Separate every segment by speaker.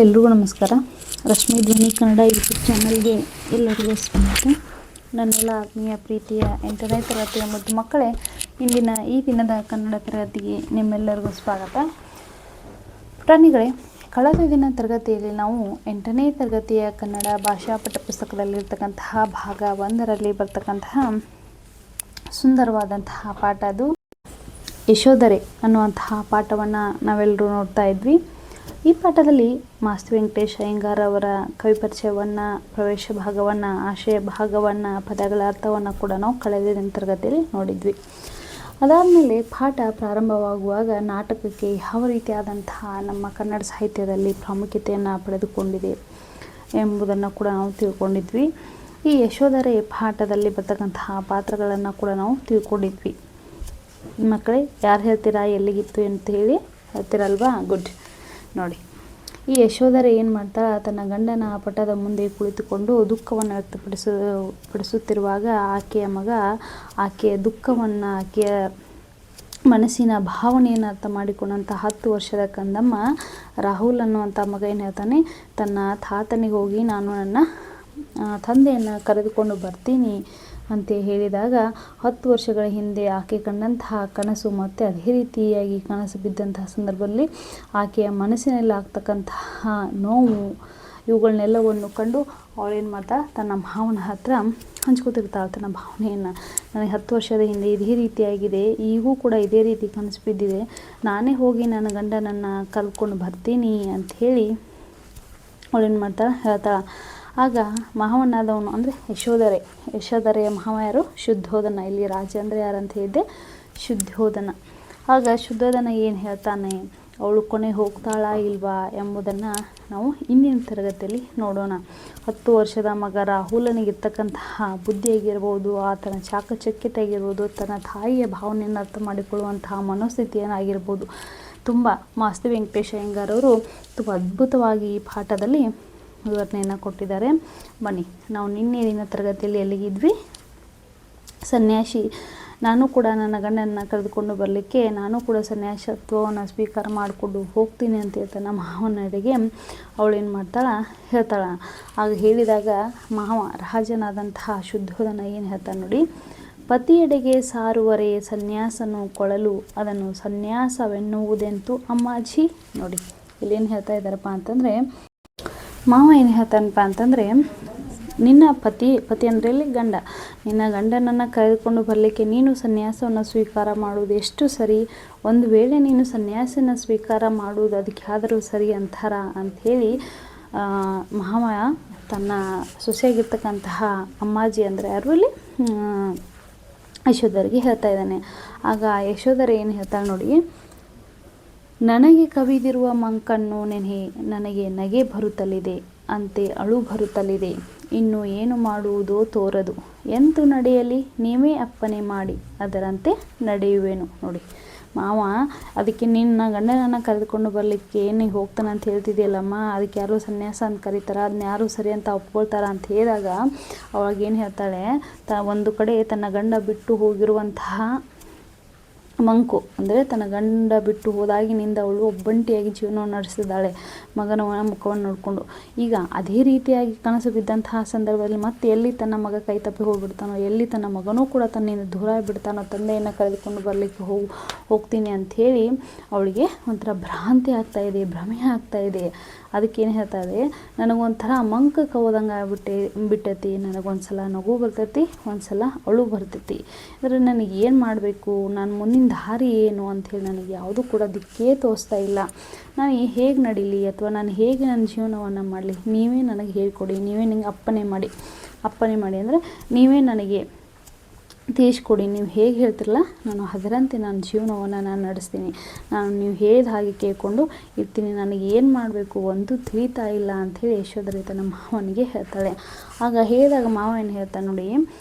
Speaker 1: ಎಲ್ರಿಗೂ ನಮಸ್ಕಾರ. ರಶ್ಮಿ ಧ್ವನಿ ಕನ್ನಡ ಯೂಟ್ಯೂಬ್ ಚಾನಲ್ಗೆ ಎಲ್ಲರಿಗೂ ಸ್ವಾಗತ. ನನ್ನೆಲ್ಲ ಆತ್ಮೀಯ ಪ್ರೀತಿಯ 8ನೇ ತರಗತಿಯ ಮುದ್ದು ಮಕ್ಕಳೇ, ಈ ದಿನದ ಕನ್ನಡ ತರಗತಿಗೆ ನಿಮ್ಮೆಲ್ಲರಿಗೂ ಸ್ವಾಗತ. ಪ್ರಾಣಿಗಳೇ, ಕಳೆದ ದಿನ ತರಗತಿಯಲ್ಲಿ ನಾವು 8ನೇ ತರಗತಿಯ ಕನ್ನಡ ಭಾಷಾ ಪಠ್ಯಪುಸ್ತಕದಲ್ಲಿರ್ತಕ್ಕಂತಹ ಭಾಗ 1ರಲ್ಲಿ ಬರ್ತಕ್ಕಂತಹ ಸುಂದರವಾದಂತಹ ಪಾಠ, ಅದು ಯಶೋಧರೆ ಅನ್ನುವಂತಹ ಪಾಠವನ್ನು ನಾವೆಲ್ಲರೂ ನೋಡ್ತಾ ಇದ್ವಿ. ಈ ಪಾಠದಲ್ಲಿ ಮಾಸ್ತಿ ವೆಂಕಟೇಶ್ ಅಯ್ಯಂಗಾರ್ ಅವರ ಕವಿ ಪರಿಚಯವನ್ನು, ಪ್ರವೇಶ ಭಾಗವನ್ನು, ಆಶಯ ಭಾಗವನ್ನು, ಪದಗಳ ಅರ್ಥವನ್ನು ಕೂಡ ನಾವು ಕಳೆದ ದಿನ ತರಗತಿಯಲ್ಲಿ ನೋಡಿದ್ವಿ. ಅದಾದಮೇಲೆ ಪಾಠ ಪ್ರಾರಂಭವಾಗುವಾಗ ನಾಟಕಕ್ಕೆ ಯಾವ ರೀತಿಯಾದಂತಹ ನಮ್ಮ ಕನ್ನಡ ಸಾಹಿತ್ಯದಲ್ಲಿ ಪ್ರಾಮುಖ್ಯತೆಯನ್ನು ಪಡೆದುಕೊಂಡಿದೆ ಎಂಬುದನ್ನು ಕೂಡ ನಾವು ತಿಳ್ಕೊಂಡಿದ್ವಿ. ಈ ಯಶೋಧರೆ ಪಾಠದಲ್ಲಿ ಬರ್ತಕ್ಕಂತಹ ಪಾತ್ರಗಳನ್ನು ಕೂಡ ನಾವು ತಿಳ್ಕೊಂಡಿದ್ವಿ. ಮಕ್ಕಳೇ, ಯಾರು ಹೇಳ್ತೀರಾ ಎಲ್ಲಿಗಿತ್ತು ಅಂತ ಹೇಳಿ ಹೇಳ್ತೀರಲ್ವಾ? ಗುಡ್. ನೋಡಿ, ಈ ಯಶೋಧರೆ ಏನು ಮಾಡ್ತಾಳೆ, ತನ್ನ ಗಂಡನ ಪಟದ ಮುಂದೆ ಕುಳಿತುಕೊಂಡು ದುಃಖವನ್ನು ವ್ಯಕ್ತಪಡಿಸುತ್ತಿರುವಾಗ ಆಕೆಯ ಮಗ ಆಕೆಯ ದುಃಖವನ್ನು, ಆಕೆಯ ಮನಸ್ಸಿನ ಭಾವನೆಯನ್ನು ಅರ್ಥ ಮಾಡಿಕೊಂಡಂಥ 10 ವರ್ಷದ ಕಂದಮ್ಮ ರಾಹುಲ್ ಅನ್ನುವಂಥ ಮಗ ಏನು ಹೇಳ್ತಾನೆ, ತನ್ನ ತಾತನಿಗೆ ಹೋಗಿ ನಾನು ನನ್ನ ತಂದೆಯನ್ನು ಕರೆದುಕೊಂಡು ಬರ್ತೀನಿ ಅಂತ ಹೇಳಿದಾಗ 10 ವರ್ಷಗಳ ಹಿಂದೆ ಆಕೆ ಕಂಡಂತಹ ಕನಸು ಮತ್ತು ಅದೇ ರೀತಿಯಾಗಿ ಕನಸು ಬಿದ್ದಂತಹ ಸಂದರ್ಭದಲ್ಲಿ ಆಕೆಯ ಮನಸ್ಸಿನಲ್ಲಿ ಆಗ್ತಕ್ಕಂತಹ ನೋವು, ಇವುಗಳನ್ನೆಲ್ಲವನ್ನು ಕಂಡು ಅವಳೇನು ಮಾಡ್ತಾಳೆ, ತನ್ನ ಮಾವನ ಹತ್ರ ಹಂಚ್ಕೋತಿರ್ತಾಳೆ ತನ್ನ ಭಾವನೆಯನ್ನು. ನನಗೆ 10 ವರ್ಷದ ಹಿಂದೆ ಇದೇ ರೀತಿಯಾಗಿದೆ, ಈಗೂ ಕೂಡ ಇದೇ ರೀತಿ ಕನಸು ಬಿದ್ದಿದೆ, ನಾನೇ ಹೋಗಿ ನನ್ನ ಗಂಡನನ್ನು ಕರ್ಕೊಂಡು ಬರ್ತೀನಿ ಅಂಥೇಳಿ ಅವಳೇನು ಮಾಡ್ತಾಳೆ, ಹೇಳ್ತಾಳೆ. ಆಗ ಮಾವನಾದವನು ಅಂದರೆ ಯಶೋಧರೆಯ ಮಾವ ಯಾರು? ಶುದ್ಧೋಧನ. ಇಲ್ಲಿ ರಾಜ ಅಂದರೆ ಯಾರಂತ ಹೇಳಿದ್ದೆ? ಶುದ್ಧೋಧನ. ಆಗ ಶುದ್ಧೋಧನ ಏನು ಹೇಳ್ತಾನೆ, ಅವಳು ಕೊನೆ ಹೋಗ್ತಾಳಾ ಇಲ್ವಾ ಎಂಬುದನ್ನು ನಾವು ಇಂದಿನ ತರಗತಿಯಲ್ಲಿ ನೋಡೋಣ. 10 ವರ್ಷದ ಮಗ ರಾಹುಲನಿಗಿರ್ತಕ್ಕಂತಹ ಬುದ್ಧಿಯಾಗಿರ್ಬೋದು, ಆತನ ಚಾಕಚಕ್ಯತೆ ಆಗಿರ್ಬೋದು, ತನ್ನ ತಾಯಿಯ ಭಾವನೆಯನ್ನು ಅರ್ಥ ಮಾಡಿಕೊಳ್ಳುವಂತಹ ಮನೋಸ್ಥಿತಿ ಏನಾಗಿರ್ಬೋದು, ತುಂಬ ಮಾಸ್ತಿ ವೆಂಕಟೇಶ್ ಅಯ್ಯಂಗಾರ್ ಅವರು ತುಂಬ ಅದ್ಭುತವಾಗಿ ಈ ಪಾಠದಲ್ಲಿ ವಿವರಣೆಯನ್ನು ಕೊಟ್ಟಿದ್ದಾರೆ. ಬನ್ನಿ, ನಾವು ನಿನ್ನೆ ದಿನ ತರಗತಿಯಲ್ಲಿ ಎಲ್ಲಿಗಿದ್ವಿ? ಸನ್ಯಾಸಿ, ನಾನು ಕೂಡ ನನ್ನ ಗಂಡನನ್ನು ಕರೆದುಕೊಂಡು ಬರಲಿಕ್ಕೆ ನಾನು ಕೂಡ ಸನ್ಯಾಸತ್ವವನ್ನು ಸ್ವೀಕಾರ ಮಾಡಿಕೊಂಡು ಹೋಗ್ತೀನಿ ಅಂತ ಹೇಳ್ತಾನೆ. ನಮ್ಮ ಮಾವನಡೆಗೆ ಅವಳೇನು ಮಾಡ್ತಾಳೆ, ಹೇಳ್ತಾಳೆ. ಆಗ ಹೇಳಿದಾಗ ಮಾವ ರಾಜನಾದಂತಹ ಶುದ್ಧೋಧನ ಏನು ಹೇಳ್ತಾನೆ ನೋಡಿ, ಪತಿಯೆಡೆಗೆ ಸಾರುವರೆ ಸನ್ಯಾಸನು ಕೊಳಲು ಅದನ್ನು ಸನ್ಯಾಸವೆನ್ನುವುದೆಂತೂ ಅಮ್ಮಾಜಿ. ನೋಡಿ, ಇಲ್ಲೇನು ಹೇಳ್ತಾ ಇದ್ದಾರಪ್ಪ ಅಂತಂದರೆ, ಮಾವ ಏನು ಹೇಳ್ತಾನಪ್ಪ ಅಂತಂದರೆ, ನಿನ್ನ ಪತಿ ಅಂದರೆ ಇಲ್ಲಿ ಗಂಡ, ನಿನ್ನ ಗಂಡನನ್ನು ಕರೆದುಕೊಂಡು ಬರಲಿಕ್ಕೆ ನೀನು ಸನ್ಯಾಸವನ್ನು ಸ್ವೀಕಾರ ಮಾಡುವುದು ಎಷ್ಟು ಸರಿ, ಒಂದು ವೇಳೆ ನೀನು ಸನ್ಯಾಸನ ಸ್ವೀಕಾರ ಮಾಡುವುದು ಅದಕ್ಕೆ ಆದರೂ ಸರಿ ಅಂತಾರ ಅಂಥೇಳಿ ಮಾವ ತನ್ನ ಸೊಸೆಯಾಗಿರ್ತಕ್ಕಂತಹ ಅಮ್ಮಾಜಿ ಅಂದರೆ ಯಾರು ಇಲ್ಲಿ ಯಶೋಧರೆಗೆ ಹೇಳ್ತಾ ಇದ್ದಾನೆ. ಆಗ ಯಶೋಧರೆ ಏನು ಹೇಳ್ತಾಳೆ ನೋಡಿ, ನನಗೆ ಕವಿದಿರುವ ಮಂಕನ್ನು ನೆನೆ ನನಗೆ ನಗೆ ಬರುತ್ತಲಿದೆ, ಅಂತೆ ಅಳು ಬರುತ್ತಲಿದೆ, ಇನ್ನು ಏನು ಮಾಡುವುದೋ ತೋರದು, ಎಂತು ನಡೆಯಲಿ ನೀವೇ ಅಪ್ಪನೆ ಮಾಡಿ ಅದರಂತೆ ನಡೆಯುವೆನು. ನೋಡಿ, ಮಾವ ಅದಕ್ಕೆ ನಿನ್ನ ಗಂಡನನ್ನು ಕರೆದುಕೊಂಡು ಬರಲಿಕ್ಕೆ ಏನು ಹೋಗ್ತಾನೆ ಅಂತ ಹೇಳ್ತಿದೆಯಲ್ಲಮ್ಮ, ಅದಕ್ಕೆ ಯಾರು ಸನ್ಯಾಸ ಅಂತ ಕರೀತಾರೆ, ಅದನ್ನ ಯಾರು ಸರಿ ಅಂತ ಒಪ್ಕೊಳ್ತಾರ ಅಂತ ಹೇಳಿದಾಗ ಅವಾಗೇನು ಹೇಳ್ತಾಳೆ, ಒಂದು ಕಡೆ ತನ್ನ ಗಂಡ ಬಿಟ್ಟು ಹೋಗಿರುವಂತಹ ಮಂಕು ಅಂದರೆ ತನ್ನ ಗಂಡ ಬಿಟ್ಟು ಹೋದಾಗಿನಿಂದ ಅವಳು ಒಬ್ಬಂಟಿಯಾಗಿ ಜೀವನವನ್ನು ನಡೆಸಿದ್ದಾಳೆ ಮಗನ ಮುಖವನ್ನು ನೋಡಿಕೊಂಡು. ಈಗ ಅದೇ ರೀತಿಯಾಗಿ ಕನಸು ಬಿದ್ದಂತಹ ಸಂದರ್ಭದಲ್ಲಿ ಮತ್ತೆ ಎಲ್ಲಿ ತನ್ನ ಮಗ ಕೈ ತಪ್ಪಿ ಹೋಗ್ಬಿಡ್ತಾನೋ, ಎಲ್ಲಿ ತನ್ನ ಮಗನೂ ಕೂಡ ತನ್ನಿಂದ ದೂರ ಬಿಡ್ತಾನೋ, ತಂದೆಯನ್ನು ಕರೆದುಕೊಂಡು ಬರಲಿಕ್ಕೆ ಹೋಗ್ತೀನಿ ಅಂಥೇಳಿ ಅವಳಿಗೆ ಒಂಥರ ಭ್ರಾಂತಿ ಆಗ್ತಾಯಿದೆ, ಭ್ರಮೆ ಆಗ್ತಾಯಿದೆ. ಅದಕ್ಕೇನು ಹೇಳ್ತಾರೆ, ನನಗೊಂಥರ ಮಂಕಕ್ಕೆ ಹೋದಂಗೆ ಬಿಟ್ಟೈತಿ, ನನಗೊಂದು ಸಲ ನಗು ಬರ್ತೈತಿ, ಒಂದು ಸಲ ಅಳು ಬರ್ತೈತಿ. ಅಂದರೆ ನನಗೆ ಏನು ಮಾಡಬೇಕು, ನಾನು ಮುಂದಿನ ದಾರಿ ಏನು ಅಂಥೇಳಿ ನನಗೆ ಯಾವುದೂ ಕೂಡ ದಿಕ್ಕೇ ತೋರಿಸ್ತಾ ಇಲ್ಲ. ನಾನು ಹೇಗೆ ನಡೀಲಿ ಅಥವಾ ನಾನು ಹೇಗೆ ನನ್ನ ಜೀವನವನ್ನು ಮಾಡಲಿ, ನೀವೇ ನನಗೆ ಹೇಳ್ಕೊಡಿ, ನೀವೇ ನನಗೆ ಅಪ್ಪಣೆ ಮಾಡಿ ಅಂದರೆ ನೀವೇ ನನಗೆ ತಿಳಿಸ್ಕೊಡಿ. ನೀವು ಹೇಗೆ ಹೇಳ್ತಿರಲ್ಲ ನಾನು ಅದರಂತೆ ನನ್ನ ಜೀವನವನ್ನು ನಾನು ನಡೆಸ್ತೀನಿ, ನೀವು ಹೇಳಿದ ಹಾಗೆ ಕೇಳಿಕೊಂಡು ಇರ್ತೀನಿ, ನನಗೆ ಏನು ಮಾಡಬೇಕು ಒಂದು ತಿಳಿತಾ ಇಲ್ಲ ಅಂಥೇಳಿ ಯಶೋಧರೆ ತನ್ನ ಮಾವನಿಗೆ ಹೇಳ್ತಾಳೆ. ಆಗ ಹೇಳಿದಾಗ ಮಾವ ಏನು ಹೇಳ್ತಾನೆ ನೋಡಿ,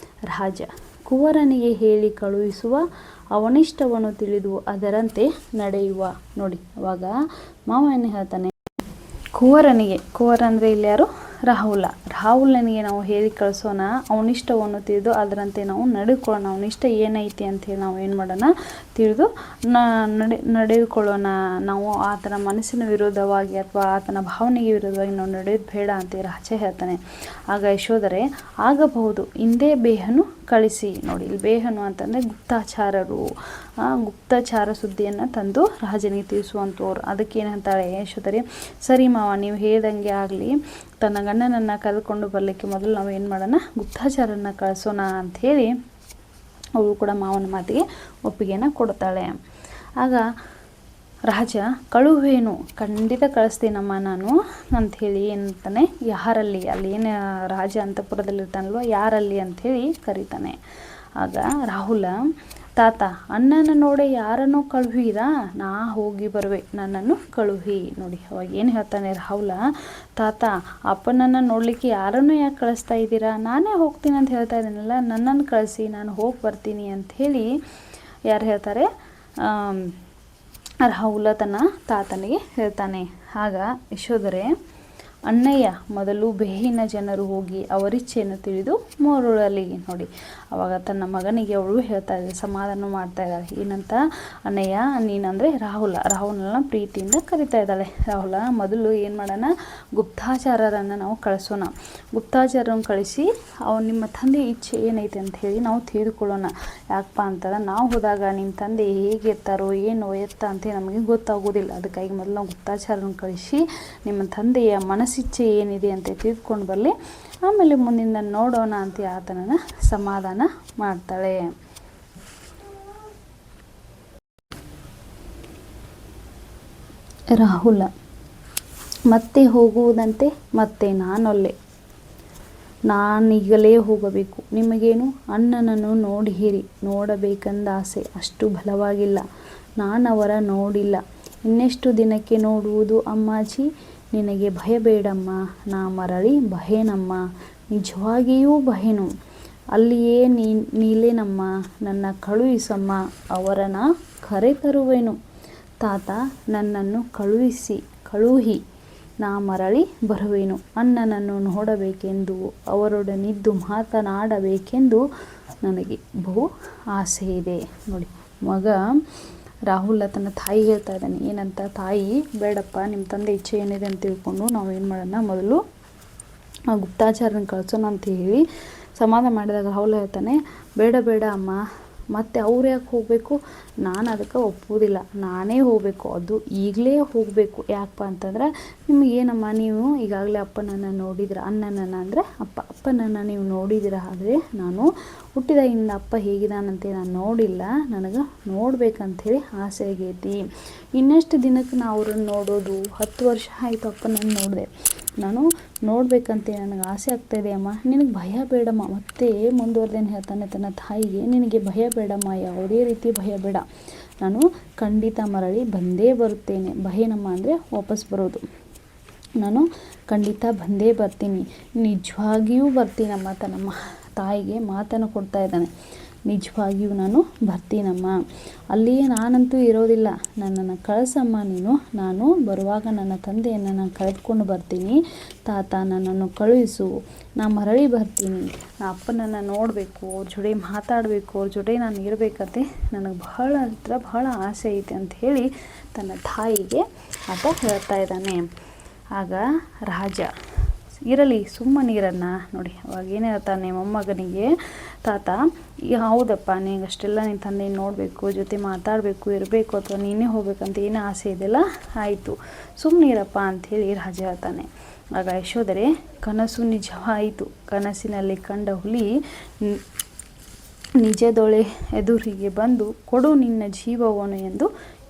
Speaker 1: ರಾಜ ಕುವರನಿಗೆ ಹೇಳಿ ಕಳುಹಿಸುವ ಅವನಿಷ್ಟವನ್ನು ತಿಳಿದು ಅದರಂತೆ ನಡೆಯುವ. ನೋಡಿ, ಅವಾಗ ಮಾವ ಏನು ಹೇಳ್ತಾನೆ, ಕುವರ ಅಂದರೆ ಇಲ್ಲಿ ಯಾರು? ರಾಹುಲನಿಗೆ ನಾವು ಹೇಳಿ ಕಳಿಸೋಣ, ಅವನಿಷ್ಟವನ್ನು ತಿಳಿದು ಅದರಂತೆ ನಾವು ನಡೆದುಕೊಳ್ಳೋಣ. ಅವನಿಷ್ಟ ಏನೈತಿ ಅಂಥೇಳಿ ನಾವು ಏನು ಮಾಡೋಣ, ತಿಳಿದು ನಡೆದುಕೊಳ್ಳೋಣ. ನಾವು ಆತನ ಮನಸ್ಸಿನ ವಿರೋಧವಾಗಿ ಅಥವಾ ಆತನ ಭಾವನೆಗೆ ವಿರೋಧವಾಗಿ ನಾವು ನಡೆಯೋದು ಬೇಡ ಅಂತ ರಾಜ ಹೇಳ್ತಾನೆ. ಆಗ ಯಶೋಧರೆ, ಆಗಬಹುದು, ಹಿಂದೆ ಬೇಹನು ಕಳಿಸಿ. ನೋಡಿ, ಇಲ್ಲಿ ಬೇಹನು ಅಂತಂದರೆ ಗುಪ್ತಚಾರರು, ಗುಪ್ತಚಾರ ಸುದ್ದಿಯನ್ನು ತಂದು ರಾಜನಿಗೆ ತಿಳಿಸುವಂಥವ್ರು. ಅದಕ್ಕೆ ಏನು ಹೇಳ್ತಾಳೆ ಯಶೋಧರೆ, ಸರಿ ಮಾವ, ನೀವು ಹೇಳ್ದಂಗೆ ಆಗಲಿ, ತನ್ನ ಗಂಡನನ್ನು ಕರೆದುಕೊಂಡು ಬರಲಿಕ್ಕೆ ಮೊದಲು ನಾವು ಏನು ಮಾಡೋಣ, ಗುಪ್ತಚಾರನ ಕಳಿಸೋಣ ಅಂಥೇಳಿ ಅವಳು ಕೂಡ ಮಾವನ ಮಾತಿಗೆ ಒಪ್ಪಿಗೆಯನ್ನು ಕೊಡ್ತಾಳೆ. ಆಗ ರಾಜ, ಕಳುವೇನು, ಖಂಡಿತ ಕಳಿಸ್ತೀನಮ್ಮ ನಾನು ಅಂಥೇಳಿ ಏನಂತಾನೆ, ಯಾರಲ್ಲಿ, ಅಲ್ಲಿ ಏನು ರಾಜ ಅಂತಃಪುರದಲ್ಲಿರ್ತಾನಲ್ವ, ಯಾರಲ್ಲಿ ಅಂಥೇಳಿ ಕರೀತಾನೆ. ಆಗ ರಾಹುಲ, ತಾತ, ಅಣ್ಣನ ನೋಡೆ ಯಾರನ್ನು ಕಳುಹಿರಾ, ನಾ ಹೋಗಿ ಬರುವೆ, ನನ್ನನ್ನು ಕಳುಹಿ. ನೋಡಿ, ಅವಾಗ ಏನು ಹೇಳ್ತಾನೆ ರಾಹುಲ, ತಾತ, ಅಪ್ಪನನ್ನು ನೋಡಲಿಕ್ಕೆ ಯಾರನ್ನು ಯಾಕೆ ಕಳಿಸ್ತಾ ಇದ್ದೀರಾ, ನಾನೇ ಹೋಗ್ತೀನಿ ಅಂತ ಹೇಳ್ತಾ ಇದ್ದೀನಲ್ಲ, ನನ್ನನ್ನು ಕಳಿಸಿ, ನಾನು ಹೋಗಿ ಬರ್ತೀನಿ ಅಂಥೇಳಿ ಯಾರು ಹೇಳ್ತಾರೆ, ರಾಹುಲ ತನ್ನ ತಾತನಿಗೆ ಹೇಳ್ತಾನೆ. ಆಗ ಯಶೋಧರೆ, ಅಣ್ಣಯ್ಯ, ಮೊದಲು ಬೇಹಿನ ಜನರು ಹೋಗಿ ಅವರಿಚ್ಛೆಯನ್ನು ತಿಳಿದು ಮರಳಲಿ. ನೋಡಿ, ಅವಾಗ ತನ್ನ ಮಗನಿಗೆ ಅವಳು ಹೇಳ್ತಾ ಇದ್ದಾಳೆ, ಸಮಾಧಾನ ಮಾಡ್ತಾ ಇದ್ದಾಳೆ. ಏನಂತ, ಅಣ್ಣಯ್ಯ, ನೀನಂದರೆ ರಾಹುಲನ ಪ್ರೀತಿಯಿಂದ ಕರಿತಾ ಇದ್ದಾಳೆ. ರಾಹುಲ, ಮೊದಲು ಏನು ಮಾಡೋಣ, ಗುಪ್ತಚಾರರನ್ನು ನಾವು ಕಳಿಸೋಣ. ಗುಪ್ತಚಾರರನ್ನು ಕಳಿಸಿ ನಿಮ್ಮ ತಂದೆ ಇಚ್ಛೆ ಏನೈತೆ ಅಂತ ಹೇಳಿ ನಾವು ತಿಳಿದುಕೊಳ್ಳೋಣ. ಯಾಕಪ್ಪ ಅಂತಂದ್ರೆ ನಾವು ಹೋದಾಗ ನಿಮ್ಮ ತಂದೆ ಹೇಗಿರ್ತಾರೋ ಏನು ಎತ್ತ ಅಂತ ನಮಗೆ ಗೊತ್ತಾಗೋದಿಲ್ಲ. ಅದಕ್ಕಾಗಿ ಮೊದಲು ನಾವು ಗುಪ್ತಚಾರರನ್ನು ಕಳಿಸಿ ನಿಮ್ಮ ತಂದೆಯ ಮನಸ್ಸಿಚ್ಛೆ ಏನಿದೆ ಅಂತ ತಿಳಿದುಕೊಂಡು ಬರಲಿ, ಆಮೇಲೆ ಮುಂದಿಂದ ನೋಡೋಣ ಅಂತ ಆತನನ್ನು ಸಮಾಧಾನ ಮಾಡ್ತಾಳೆ. ರಾಹುಲ, ಮತ್ತೆ ಹೋಗುವುದಂತೆ, ಮತ್ತೆ ನಾನೊಲ್ಲೆ, ನಾನೀಗಲೇ ಹೋಗಬೇಕು. ನಿಮಗೇನು, ಅಣ್ಣನನ್ನು ನೋಡಬೇಕೆಂದ ಆಸೆ ಅಷ್ಟು ಬಲವಾಗಿಲ್ಲ. ನಾನವರ ನೋಡಿಲ್ಲ. ಇನ್ನೆಷ್ಟು ದಿನಕ್ಕೆ ನೋಡುವುದು ಅಮ್ಮಾಜಿ, ನಿನಗೆ ಭಯ ಬೇಡಮ್ಮ, ನಾ ಮರಳಿ ಬಹೇನಮ್ಮ, ನಿಜವಾಗಿಯೂ ಬಹೇನು. ಅಲ್ಲಿಯೇ ನೀಲೇನಮ್ಮ, ನನ್ನ ಕಳುಹಿಸಮ್ಮ, ಅವರನ್ನ ಕರೆ ತರುವೆನು. ತಾತ, ನನ್ನನ್ನು ಕಳುಹಿ, ನಾ ಮರಳಿ ಬರುವೆನು. ಅಣ್ಣನನ್ನು ನೋಡಬೇಕೆಂದು ಅವರೊಡನಿದ್ದು ಮಾತನಾಡಬೇಕೆಂದು ನನಗೆ ಬಹು ಆಸೆ ಇದೆ. ನೋಡಿ, ಮಗ ರಾಹುಲ ತನ್ನ ತಾಯಿ ಹೇಳ್ತಾ ಇದ್ದಾನೆ. ಏನಂತ, ತಾಯಿ ಬೇಡಪ್ಪ, ನಿಮ್ಮ ತಂದೆ ಇಚ್ಛೆ ಏನಿದೆ ಅಂತ ತಿಳ್ಕೊಂಡು ನಾವು ಏನು ಮಾಡೋಣ, ಮೊದಲು ಗುಪ್ತಚಾರನ ಕಳಿಸೋಣ ಅಂತ ಹೇಳಿ ಸಮಾಧಾನ ಮಾಡಿದಾಗ ರಾಹುಲ ಹೇಳ್ತಾನೆ, ಬೇಡ ಅಮ್ಮ, ಮತ್ತು ಅವ್ರು ಯಾಕೆ ಹೋಗಬೇಕು, ನಾನು ಅದಕ್ಕೆ ಒಪ್ಪುವುದಿಲ್ಲ, ನಾನೇ ಹೋಗಬೇಕು, ಅದು ಈಗಲೇ ಹೋಗಬೇಕು. ಯಾಕಪ್ಪ ಅಂತಂದ್ರೆ, ನಿಮಗೇನಮ್ಮ, ನೀವು ಈಗಾಗಲೇ ಅಪ್ಪನನ್ನು ನೋಡಿದ್ರ, ಅಣ್ಣನನ್ನು ಅಂದರೆ ಅಪ್ಪನನ್ನು ನೀವು ನೋಡಿದಿರ. ಆದರೆ ನಾನು ಹುಟ್ಟಿದಾಗಿಂದ ಅಪ್ಪ ಹೇಗಿದ್ದಾನಂತೆ ನಾನು ನೋಡಿಲ್ಲ, ನನಗೆ ನೋಡ್ಬೇಕಂಥೇಳಿ ಆಸೆ ಆಗೈತಿ. ಇನ್ನೆಷ್ಟು ದಿನಕ್ಕೆ ನಾವು ಅವ್ರನ್ನ ನೋಡೋದು, 10 ವರ್ಷ ಆಯಿತು ಅಪ್ಪನನ್ನು ನೋಡಿದೆ, ನಾನು ನೋಡಬೇಕಂತ ನನಗೆ ಆಸೆ ಆಗ್ತಾಯಿದೆ ಅಮ್ಮ, ನಿನಗೆ ಭಯ ಬೇಡಮ್ಮ. ಮತ್ತೆ ಮುಂದುವರೆದೇನು ಹೇಳ್ತಾನೆ ತನ್ನ ತಾಯಿಗೆ, ನಿನಗೆ ಭಯ ಬೇಡಮ್ಮ, ಯಾವುದೇ ರೀತಿ ಭಯ ಬೇಡ, ನಾನು ಖಂಡಿತ ಮರಳಿ ಬಂದೇ ಬರುತ್ತೇನೆ. ಭಯನಮ್ಮ ಅಂದರೆ ವಾಪಸ್ ಬರೋದು, ನಾನು ಖಂಡಿತ ಬಂದೇ ಬರ್ತೀನಿ, ನಿಜವಾಗಿಯೂ ಬರ್ತೀನಮ್ಮ. ತನ್ನಮ್ಮ ತಾಯಿಗೆ ಮಾತನ್ನು ಕೊಡ್ತಾ ಇದ್ದಾನೆ, ನಿಜವಾಗಿಯೂ ನಾನು ಬರ್ತೀನಮ್ಮ, ಅಲ್ಲಿಯೇ ನಾನಂತೂ ಇರೋದಿಲ್ಲ, ನನ್ನನ್ನು ಕಳಿಸಮ್ಮ ನೀನು, ನಾನು ಬರುವಾಗ ನನ್ನ ತಂದೆಯನ್ನು ನಾನು ಕಳೆದುಕೊಂಡು ಬರ್ತೀನಿ. ತಾತ, ನನ್ನನ್ನು ಕಳುಹಿಸು, ನಾ ಮರಳಿ ಬರ್ತೀನಿ, ನಾ ಅಪ್ಪನನ್ನು ನೋಡಬೇಕು, ಅವ್ರ ಜೊತೆ ಮಾತಾಡಬೇಕು, ಅವ್ರ ಜೊತೆ ನಾನು ಇರಬೇಕಂತೆ ನನಗೆ ಬಹಳ ಆಸೆ ಐತೆ ಅಂತ ಹೇಳಿ ತನ್ನ ತಾಯಿಗೆ ಆತ ಹೇಳ್ತಾ ಇದ್ದಾನೆ. ಆಗ ರಾಜ, ಇರಲಿ ಸುಮ್ಮನಿರನ್ನ. ನೋಡಿ, ಅವಾಗ ಏನು ಹೇಳ್ತಾನೆ ಮೊಮ್ಮಗನಿಗೆ, ತಾತ, ಹೌದಪ್ಪ, ನಿನಗೆ ಅಷ್ಟೆಲ್ಲ ನಿನ್ನ ತಂದೆ ನೋಡಬೇಕು, ಜೊತೆ ಮಾತಾಡಬೇಕು, ಇರಬೇಕು, ಅಥವಾ ನೀನೇ ಹೋಗ್ಬೇಕಂತ ಏನೋ ಆಸೆ ಇದೆಯಲ್ಲ, ಆಯಿತು, ಸುಮ್ಮನಿರಪ್ಪ ಅಂಥೇಳಿ ರಾಜ ಹೇಳ್ತಾನೆ. ಆಗ ಯಶೋಧರೆ, ಕನಸು ನಿಜವಾಯಿತು, ಕನಸಿನಲ್ಲಿ ಕಂಡ ಹುಲಿ ನಿಜದೊಳೆ ಎದುರಿಗೆ ಬಂದು ಕೊಡು ನಿನ್ನ ಜೀವವನ್ನು ಎಂದು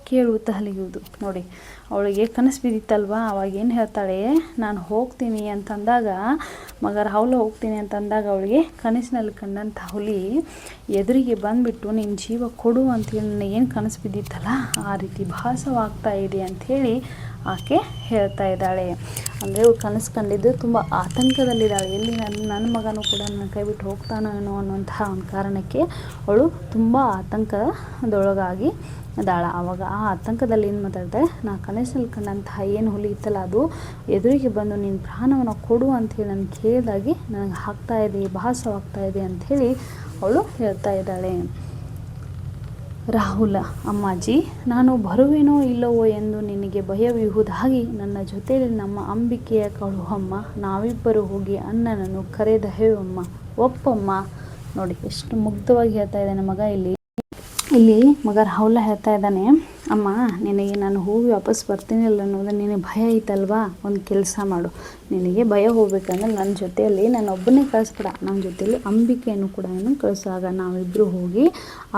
Speaker 1: ಕೇಳುತ್ತಾ ಅಲಿಯುವುದು. ನೋಡಿ, ಅವಳಿಗೆ ಕನಸು ಬಿದ್ದಿತ್ತಲ್ವ, ಅವಾಗ ಏನು ಹೇಳ್ತಾಳೆ, ನಾನು ಹೋಗ್ತೀನಿ ಅಂತಂದಾಗ, ಮಗ ರಾಹುಲ ಹೋಗ್ತೀನಿ ಅಂತಂದಾಗ ಅವಳಿಗೆ ಕನಸಿನಲ್ಲಿ ಕಂಡಂಥ ಹುಲಿ ಎದುರಿಗೆ ಬಂದುಬಿಟ್ಟು ನಿನ್ನ ಜೀವ ಕೊಡು ಅಂತೇಳಿ ಏನು ಕನಸು ಬಿದ್ದಿತ್ತಲ್ಲ, ಆ ರೀತಿ ಭಾಸವಾಗ್ತಾ ಇದೆ ಅಂಥೇಳಿ ಆಕೆ ಹೇಳ್ತಾ ಇದ್ದಾಳೆ. ಅಂದರೆ ಅವಳು ಕನಸು ಕಂಡಿದ್ದು ತುಂಬ ಆತಂಕದಲ್ಲಿದ್ದಾಳೆ. ಎಲ್ಲಿ ನನ್ನ ಮಗನೂ ಕೂಡ ನನ್ನ ಕೈ ಬಿಟ್ಟು ಹೋಗ್ತಾನೋ ಏನೋ ಅನ್ನುವಂತಹ ಒಂದು ಕಾರಣಕ್ಕೆ ಅವಳು ತುಂಬ ಆತಂಕದೊಳಗಾಗಿ ಇದ್ದಾಳೆ. ಆವಾಗ ಆ ಆತಂಕದಲ್ಲಿ ಏನು ಮಾತಾಡ್ತಾಳೆ, ನಾ ಕನಸಲ್ಲಿ ಕಂಡಂತಹ ಏನು ಹುಲಿ ಇತ್ತಲ್ಲ ಅದು ಎದುರಿಗೆ ಬಂದು ನಿನ್ನ ಪ್ರಾಣವನ್ನು ಕೊಡು ಅಂಥೇಳಿ ನಾನು ಕೇಳಿದಾಗಿ ನನಗೆ ಆಗ್ತಾಯಿದೆ, ಭಾಸವಾಗ್ತಾ ಇದೆ ಅಂಥೇಳಿ ಅವಳು ಹೇಳ್ತಾ ಇದ್ದಾಳೆ. ರಾಹುಲ, ಅಮ್ಮಾಜಿ, ನಾನು ಬರುವೆನೋ ಇಲ್ಲವೋ ಎಂದು ನಿನಗೆ ಭಯವಿರುವುದಾಗಿ ನನ್ನ ಜೊತೆಯಲ್ಲಿ ನಮ್ಮ ಅಂಬಿಕೆಯ ಕಳುಹಮ್ಮ, ನಾವಿಬ್ಬರು ಹೋಗಿ ಅಣ್ಣನನ್ನು ಕರೆದೊಯ್ಯುವಮ್ಮ, ಒಪ್ಪಮ್ಮ. ನೋಡಿ ಎಷ್ಟು ಮುಗ್ಧವಾಗಿ ಹೇಳ್ತಾ ಇದ್ದಾನೆ ಮಗ. ಇಲ್ಲಿ ಮಗ ರಾಹುಲ ಹೇಳ್ತಾ ಇದ್ದಾನೆ, ಅಮ್ಮ ನಿನಗೆ ನಾನು ಹೋಗಿ ವಾಪಸ್ ಬರ್ತೀನಿಲ್ಲ ಅನ್ನೋದು ನಿನಗೆ ಭಯ ಐತಲ್ವಾ, ಒಂದು ಕೆಲಸ ಮಾಡು, ನಿನಗೆ ಭಯ ಹೋಗ್ಬೇಕಂದ್ರೆ ನನ್ನ ಜೊತೆಯಲ್ಲಿ ನಾನು ಒಬ್ಬನೇ ಕಳಿಸ್ಬೇಡ, ನನ್ನ ಜೊತೆಯಲ್ಲಿ ಅಂಬಿಕೆಯನ್ನು ಕೂಡ ಕಳಿಸುವಾಗ ನಾವಿಬ್ಬರು ಹೋಗಿ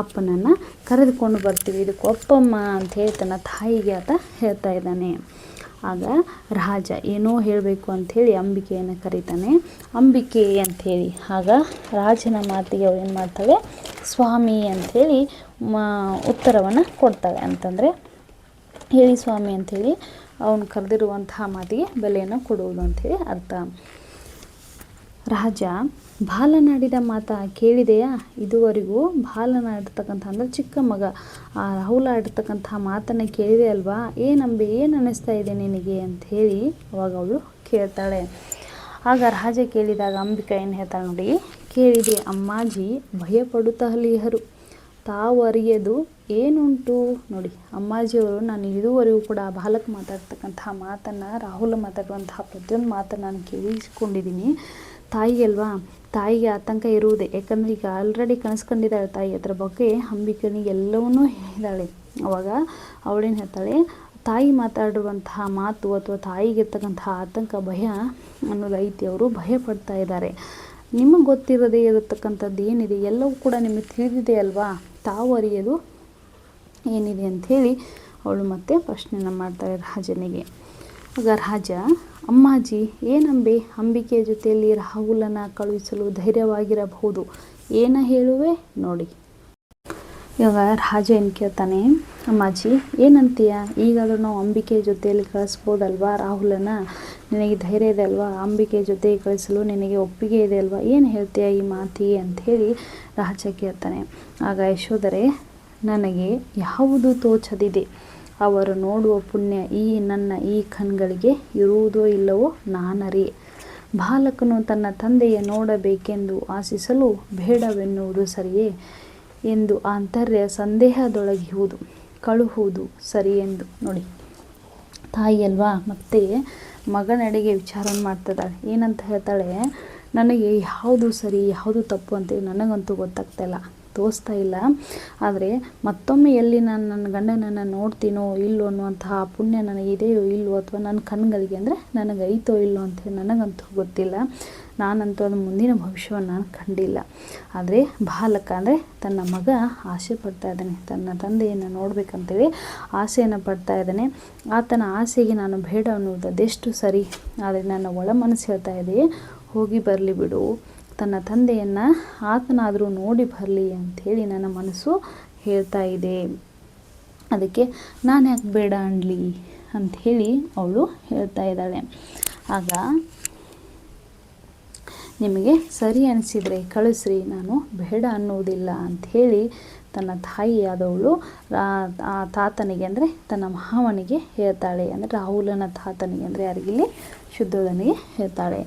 Speaker 1: ಅಪ್ಪನನ್ನು ಕರೆದುಕೊಂಡು ಬರ್ತೀವಿ, ಇದಕ್ಕೆ ಒಪ್ಪಮ್ಮ ಅಂಥೇಳಿ ತನ್ನ ತಾಯಿಗೆ ಆತ ಹೇಳ್ತಾ ಇದ್ದಾನೆ. ಆಗ ರಾಜ ಏನೋ ಹೇಳಬೇಕು ಅಂಥೇಳಿ ಅಂಬಿಕೆಯನ್ನು ಕರೀತಾನೆ. ಅಂಬಿಕೆ ಅಂಥೇಳಿ ಆಗ ರಾಜನ ಮಾತಿಗೆ ಅವಳು ಏನು ಮಾಡ್ತಾಳೆ, ಸ್ವಾಮಿ ಅಂಥೇಳಿ ಉತ್ತರವನ್ನು ಕೊಡ್ತಾಳೆ. ಅಂತಂದರೆ ಹೇಳಿ ಸ್ವಾಮಿ ಅಂಥೇಳಿ ಅವನು ಕರೆದಿರುವಂತಹ ಮಾತಿಗೆ ಬೆಲೆಯನ್ನು ಕೊಡುವುದು ಅಂಥೇಳಿ ಅರ್ಥ. ರಾಜ, ಬಾಲನಾಡಿದ ಮಾತಾ ಕೇಳಿದೆಯಾ? ಇದುವರೆಗೂ ಬಾಲನಾಡಿರ್ತಕ್ಕಂಥ ಅಂದರೆ ಚಿಕ್ಕ ಮಗ ಆ ರಾಹುಲ ಆಡಿರ್ತಕ್ಕಂಥ ಮಾತನ್ನು ಕೇಳಿದೆ ಅಲ್ವಾ, ಏನಂಬೆ, ಏನು ಅನ್ನಿಸ್ತಾ ಇದೆ ನಿನಗೆ ಅಂಥೇಳಿ ಅವಾಗ ಅವಳು ಕೇಳ್ತಾಳೆ. ಆಗ ರಾಜ ಕೇಳಿದಾಗ ಅಂಬಿಕಾ ಏನು ಹೇಳ್ತಾಳೆ ನೋಡಿ, ಕೇಳಿದೆ ಅಮ್ಮಾಜಿ, ಭಯಪಡುತ್ತಲಿಹರು, ತಾವರಿಯದು ಏನುಂಟು. ನೋಡಿ ಅಮ್ಮಾಜಿಯವರು ನಾನು ಇದುವರೆಗೂ ಕೂಡ ಬಾಲಕ ಮಾತಾಡ್ತಕ್ಕಂಥ ಮಾತನ್ನು, ರಾಹುಲ ಮಾತಾಡುವಂತಹ ಪ್ರತಿಯೊಂದು ಮಾತನ್ನು ನಾನು ಕೇಳಿಸ್ಕೊಂಡಿದ್ದೀನಿ. ತಾಯಿಗೆ ಅಲ್ವಾ, ತಾಯಿಗೆ ಆತಂಕ ಇರುವುದೇ, ಯಾಕಂದರೆ ಈಗ ಆಲ್ರೆಡಿ ಕನಸ್ಕೊಂಡಿದ್ದಾಳೆ ತಾಯಿ, ಅದರ ಬಗ್ಗೆ ಅಂಬಿಕನಿಗೆ ಎಲ್ಲವನ್ನೂ ಹೇಳಿದಾಳೆ. ಅವಾಗ ಅವಳೇನು ಹೇಳ್ತಾಳೆ, ತಾಯಿ ಮಾತಾಡುವಂತಹ ಮಾತು ಅಥವಾ ತಾಯಿಗಿರ್ತಕ್ಕಂತಹ ಆತಂಕ, ಭಯ ಅನ್ನೋದು ಐತಿ, ಅವರು ಭಯ ಪಡ್ತಾ ಇದ್ದಾರೆ. ನಿಮಗೆ ಗೊತ್ತಿರದೇ ಇರತಕ್ಕಂಥದ್ದು ಏನಿದೆ ಎಲ್ಲವೂ ಕೂಡ ನಿಮಗೆ ತಿಳಿದಿದೆ ಅಲ್ವಾ, ತಾವು ಅರಿಯೋದು ಏನಿದೆ ಅಂಥೇಳಿ ಅವಳು ಮತ್ತೆ ಪ್ರಶ್ನೆಯನ್ನು ಮಾಡ್ತಾಳೆ ರಾಜನಿಗೆ. ಆಗ ರಾಜ, ಅಮ್ಮಾಜಿ ಏನಂಬೆ, ಅಂಬಿಕೆಯ ಜೊತೆಯಲ್ಲಿ ರಾಹುಲನ ಕಳುಹಿಸಲು ಧೈರ್ಯವಾಗಿರಬಹುದು, ಏನ ಹೇಳುವೆ ನೋಡಿ. ಇವಾಗ ರಾಜ ಏನು ಕೇಳ್ತಾನೆ, ಅಮ್ಮಾಜಿ ಏನಂತೀಯ, ಈಗಾದರೂ ನಾವು ಅಂಬಿಕೆಯ ಜೊತೆಯಲ್ಲಿ ಕಳಿಸ್ಬೋದಲ್ವಾ ರಾಹುಲನ, ನಿನಗೆ ಧೈರ್ಯ ಇದೆ ಅಲ್ವಾ, ಅಂಬಿಕೆಯ ಜೊತೆಗೆ ಕಳಿಸಲು ನಿನಗೆ ಒಪ್ಪಿಗೆ ಇದೆ ಅಲ್ವಾ, ಏನು ಹೇಳ್ತೀಯ ಈ ಮಾತಿಗೆ ಅಂಥೇಳಿ ರಾಜ ಕೇಳ್ತಾನೆ. ಆಗ ಯಶೋಧರೆ, ನನಗೆ ಯಾವುದು ತೋಚದಿದೆ, ಅವರು ನೋಡುವ ಪುಣ್ಯ ನನ್ನ ಈ ಕಣ್ಗಳಿಗೆ ಇರುವುದೋ ಇಲ್ಲವೋ ನಾನರಿ. ಬಾಲಕನು ತನ್ನ ತಂದೆಯ ನೋಡಬೇಕೆಂದು ಆಶಿಸಲು ಬೇಡವೆನ್ನುವುದು ಸರಿಯೇ ಎಂದು ಆಂತರ್ಯ ಸಂದೇಹದೊಳಗಿರುವುದು, ಕಳುಹುವುದು ಸರಿ ಎಂದು. ನೋಡಿ ತಾಯಿ ಅಲ್ವಾ, ಮತ್ತೆ ಮಗನಡೆಗೆ ವಿಚಾರ ಮಾಡ್ತಿದ್ದಾಳೆ. ಏನಂತ ಹೇಳ್ತಾಳೆ, ನನಗೆ ಯಾವುದು ಸರಿ ಯಾವುದು ತಪ್ಪು ಅಂತೇಳಿ ನನಗಂತೂ ಗೊತ್ತಾಗ್ತಾಯಿಲ್ಲ, ತೋರಿಸ್ತಾ ಇಲ್ಲ. ಆದರೆ ಮತ್ತೊಮ್ಮೆ ಎಲ್ಲಿ ನಾನು ನನ್ನ ಗಂಡನನ್ನು ನೋಡ್ತೀನೋ ಇಲ್ಲೋ ಅನ್ನುವಂತಹ ಪುಣ್ಯ ನನಗಿದೆಯೋ ಇಲ್ಲವೋ, ಅಥವಾ ನನ್ನ ಕಣ್ಗಳಿಗೆ ಅಂದರೆ ನನಗೆ ಐತೋ ಇಲ್ಲೋ ಅಂತೇಳಿ ನನಗಂತೂ ಗೊತ್ತಿಲ್ಲ. ನಾನಂತೂ ಅದು ಮುಂದಿನ ಭವಿಷ್ಯವನ್ನು ನಾನು ಕಂಡಿಲ್ಲ. ಆದರೆ ಬಾಲಕ ಅಂದರೆ ತನ್ನ ಮಗ ಆಸೆ ಪಡ್ತಾ ಇದ್ದಾನೆ, ತನ್ನ ತಂದೆಯನ್ನು ನೋಡಬೇಕಂತೇಳಿ ಆಸೆಯನ್ನು ಪಡ್ತಾ ಇದ್ದಾನೆ. ಆತನ ಆಸೆಗೆ ನಾನು ಬೇಡ ಅನ್ನುವುದು ಅದೆಷ್ಟು ಸರಿ. ಆದರೆ ನನ್ನ ಒಳ ಮನಸ್ಸು ಹೇಳ್ತಾ ಇದೆ, ಹೋಗಿ ಬರಲಿ ಬಿಡು, ತನ್ನ ತಂದೆಯನ್ನು ಆತನಾದರೂ ನೋಡಿ ಬರಲಿ ಅಂಥೇಳಿ ನನ್ನ ಮನಸ್ಸು ಹೇಳ್ತಾ ಇದೆ, ಅದಕ್ಕೆ ನಾನು ಯಾಕೆ ಬೇಡ ಅನ್ಲಿ ಅಂಥೇಳಿ ಅವಳು ಹೇಳ್ತಾ ಇದ್ದಾಳೆ. ಆಗ ನಿಮಗೆ ಸರಿ ಅನಿಸಿದರೆ ಕಳಿಸ್ರಿ, ನಾನು ಬೇಡ ಅನ್ನುವುದಿಲ್ಲ ಅಂಥೇಳಿ ತನ್ನ ತಾಯಿಯಾದವಳು ಆ ತಾತನಿಗೆ ಅಂದರೆ ತನ್ನ ಮಾವನಿಗೆ ಹೇಳ್ತಾಳೆ. ಅಂದರೆ ರಾಹುಲನ ತಾತನಿಗೆ ಅಂದರೆ ಯಾರಿಗಿಲ್ಲಿ ಶುದ್ಧೋಧನಿಗೆ ಹೇಳ್ತಾಳೆ.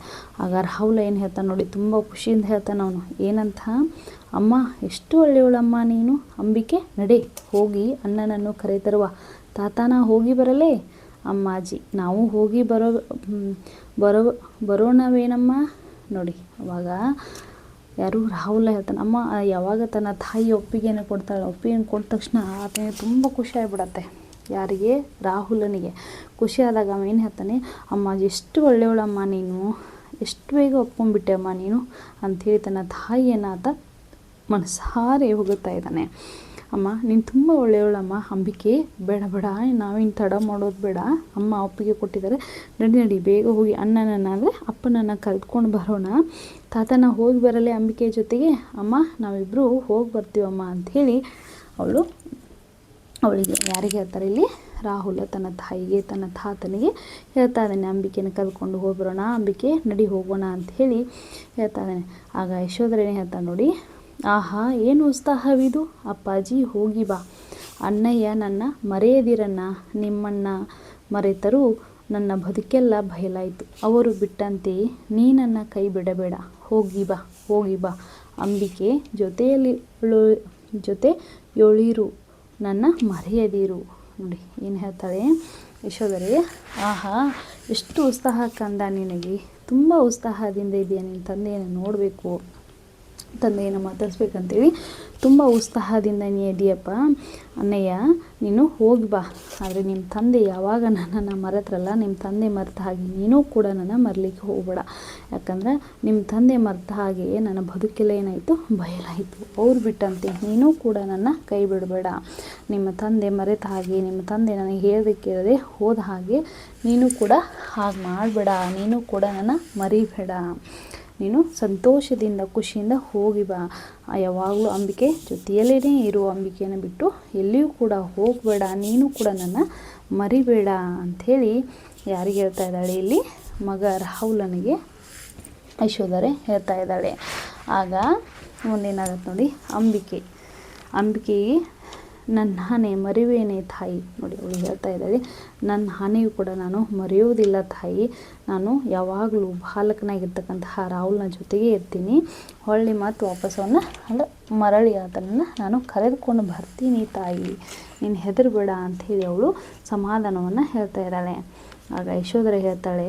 Speaker 1: ಆಗ ರಾಹುಲ ಏನು ಹೇಳ್ತಾನೆ ನೋಡಿ, ತುಂಬ ಖುಷಿಯಿಂದ ಹೇಳ್ತಾನೆ ಅವನು. ಏನಂತ, ಅಮ್ಮ ಎಷ್ಟು ಒಳ್ಳೆಯವಳಮ್ಮ ನೀನು, ಅಂಬಿಕೆ ನಡೆ ಹೋಗಿ ಅಣ್ಣನನ್ನು ಕರೆತರುವ, ತಾತನ ಹೋಗಿ ಬರಲೇ. ಅಮ್ಮಾಜಿ, ನಾವು ಹೋಗಿ ಬರೋಣವೇನಮ್ಮ. ನೋಡಿ ಅವಾಗ ಯಾರು ರಾಹುಲ ಹೇಳ್ತಾನೆ, ಅಮ್ಮ ಯಾವಾಗ ತನ್ನ ತಾಯಿ ಒಪ್ಪಿಗೆಯನ್ನು ಕೊಡ್ತಾಳೆ, ಒಪ್ಪಿಗೆಯನ್ನು ಕೊಟ್ಟ ತಕ್ಷಣ ಆತನಿಗೆ ತುಂಬ ಖುಷಿ ಆಗಿಬಿಡತ್ತೆ. ಯಾರಿಗೆ, ರಾಹುಲನಿಗೆ. ಖುಷಿ ಆದಾಗ ಅವ ಏನು ಹೇಳ್ತಾನೆ, ಅಮ್ಮ ಎಷ್ಟು ಒಳ್ಳೆಯವಳಮ್ಮ ನೀನು, ಎಷ್ಟು ಬೇಗ ಒಪ್ಕೊಂಡ್ಬಿಟ್ಟೆ ಅಮ್ಮ ನೀನು ಅಂಥೇಳಿ ತನ್ನ ತಾಯಿಯನ್ನು ಆತ ಮನಸಾರೆ ಹೋಗುತ್ತಾ ಇದ್ದಾನೆ. ಅಮ್ಮ ನೀನು ತುಂಬ ಒಳ್ಳೆಯವಳಮ್ಮ, ಅಂಬಿಕೆ ಬೇಡ ಬೇಡ, ನಾವೇನು ತಡ ಮಾಡೋದು ಬೇಡ, ಅಮ್ಮ ಒಪ್ಪಿಗೆ ಕೊಟ್ಟಿದ್ದಾರೆ, ನಡಿ ಬೇಗ ಹೋಗಿ ಅಣ್ಣನನ್ನು ಅಂದರೆ ಅಪ್ಪನನ್ನು ಕರೆದುಕೊಂಡು ಬರೋಣ, ತಾತನ ಹೋಗಿ ಬರಲೇ ಅಂಬಿಕೆ ಜೊತೆಗೆ, ಅಮ್ಮ ನಾವಿಬ್ಬರು ಹೋಗಿ ಬರ್ತೀವಮ್ಮ ಅಂಥೇಳಿ ಅವಳಿಗೆ ಯಾರಿಗೆ ಹೇಳ್ತಾರೆ ಇಲ್ಲಿ, ರಾಹುಲ ತನ್ನ ತಾಯಿಗೆ ತನ್ನ ತಾತನಿಗೆ ಹೇಳ್ತಾ ಇದ್ದಾನೆ, ಅಂಬಿಕೆನ ಕರ್ಕೊಂಡು ಹೋಗ್ಬರೋಣ, ಅಂಬಿಕೆ ನಡಿ ಹೋಗೋಣ ಅಂತ ಹೇಳಿ ಹೇಳ್ತಾ ಇದ್ದಾನೆ. ಆಗ ಯಶೋಧರೇನೇ ಹೇಳ್ತಾನೆ ನೋಡಿ, ಆಹಾ ಏನು ಉತ್ಸಾಹವಿದು ಅಪ್ಪಾಜಿ, ಹೋಗಿ ಬಾ. ಅಣ್ಣಯ್ಯ ನನ್ನ ಮರೆಯದಿರನ್ನ, ನಿಮ್ಮನ್ನ ಮರೆತರೂ ನನ್ನ ಬದುಕೆಲ್ಲ ಬಯಲಾಯಿತು. ಅವರು ಬಿಟ್ಟಂತೆ ನೀ ನನ್ನ ಕೈ ಬಿಡಬೇಡ, ಹೋಗಿ ಬಾ ಹೋಗಿ ಬಾ. ಅಂಬಿಕೆ ಜೊತೆಯೊಳಿರು, ನನ್ನ ಮರೆಯದಿರು. ನೋಡಿ ಏನು ಹೇಳ್ತಾಳೆ ಯಶೋಧರೆ, ಆಹಾ ಎಷ್ಟು ಉತ್ಸಾಹ ಕಂದ ನಿನಗೆ, ತುಂಬ ಉತ್ಸಾಹದಿಂದ ಇದೆಯಾ, ನಿನ್ನ ತಂದೆಯನ್ನು ನೋಡಬೇಕು, ತಂದೆಯನ್ನು ಮಾತಾಡಿಸ್ಬೇಕಂತೇಳಿ ತುಂಬ ಉತ್ಸಾಹದಿಂದ ನೀ ಇದೆಯಪ್ಪ ಅಣ್ಣಯ್ಯ, ನೀನು ಹೋಗಿ ಬಾ. ಆದರೆ ನಿಮ್ಮ ತಂದೆ ಯಾವಾಗ ನನ್ನನ್ನು ಮರೆತ್ರಲ್ಲ, ನಿಮ್ಮ ತಂದೆ ಮರೆತ ಹಾಗೆ ನೀನೂ ಕೂಡ ನನ್ನ ಮರಲಿಕ್ಕೆ ಹೋಗಬೇಡ. ಯಾಕಂದ್ರೆ ನಿಮ್ಮ ತಂದೆ ಮರೆತ ಹಾಗೆ ನನ್ನ ಬದುಕೆಲ್ಲ ಏನಾಯಿತು, ಬಯಲಾಯಿತು. ಅವ್ರು ಬಿಟ್ಟಂತೆ ನೀನೂ ಕೂಡ ನನ್ನ ಕೈ ಬಿಡಬೇಡ. ನಿಮ್ಮ ತಂದೆ ಮರೆತ ಹಾಗೆ, ನಿಮ್ಮ ತಂದೆ ನನಗೆ ಹೇಳೋದಕ್ಕೆ ಹೋದ ಹಾಗೆ ನೀನು ಕೂಡ ಹಾಗೆ ಮಾಡಬೇಡ, ನೀನು ಕೂಡ ನನ್ನ ಮರಿಬೇಡ. ನೀನು ಸಂತೋಷದಿಂದ ಖುಷಿಯಿಂದ ಹೋಗಿ ಬಾ. ಯಾವಾಗಲೂ ಅಂಬಿಕೆ ಜೊತೆಯಲ್ಲೇ ಇರು, ಅಂಬಿಕೆಯನ್ನು ಬಿಟ್ಟು ಎಲ್ಲಿಯೂ ಕೂಡ ಹೋಗಬೇಡ, ನೀನು ಕೂಡ ನನ್ನ ಮರಿಬೇಡ ಅಂಥೇಳಿ ಯಾರಿಗೆ ಹೇಳ್ತಾ ಇದ್ದಾಳೆ ಇಲ್ಲಿ, ಮಗ ರಾಹುಲನಿಗೆ ಯಶೋಧರೆ ಹೇಳ್ತಾ ಇದ್ದಾಳೆ. ಆಗ ಮುಂದೇನಾಗತ್ತೆ ನೋಡಿ, ಅಂಬಿಕೆಗೆ ನನ್ನ ಆನೆ ಮರೆಯುವೇನೆ ತಾಯಿ. ನೋಡಿ ಅವಳು ಹೇಳ್ತಾ ಇದ್ದಾಳೆ, ನನ್ನ ಆನೆಯು ಕೂಡ ನಾನು ಮರೆಯುವುದಿಲ್ಲ ತಾಯಿ, ನಾನು ಯಾವಾಗಲೂ ಬಾಲಕನಾಗಿರ್ತಕ್ಕಂತಹ ರಾಹುಲ್ನ ಜೊತೆಗೆ ಇರ್ತೀನಿ, ಹೊಳ್ಳಿ ಮತ್ತು ವಾಪಸ್ಸವನ್ನು ಮರಳಿ ಆತನನ್ನು ನಾನು ಕರೆದುಕೊಂಡು ಬರ್ತೀನಿ ತಾಯಿ, ನೀನು ಹೆದರಬೇಡ ಅಂಥೇಳಿ ಅವಳು ಸಮಾಧಾನವನ್ನು ಹೇಳ್ತಾ ಇದ್ದಾಳೆ. ಆಗ ಯಶೋಧರೆ ಹೇಳ್ತಾಳೆ,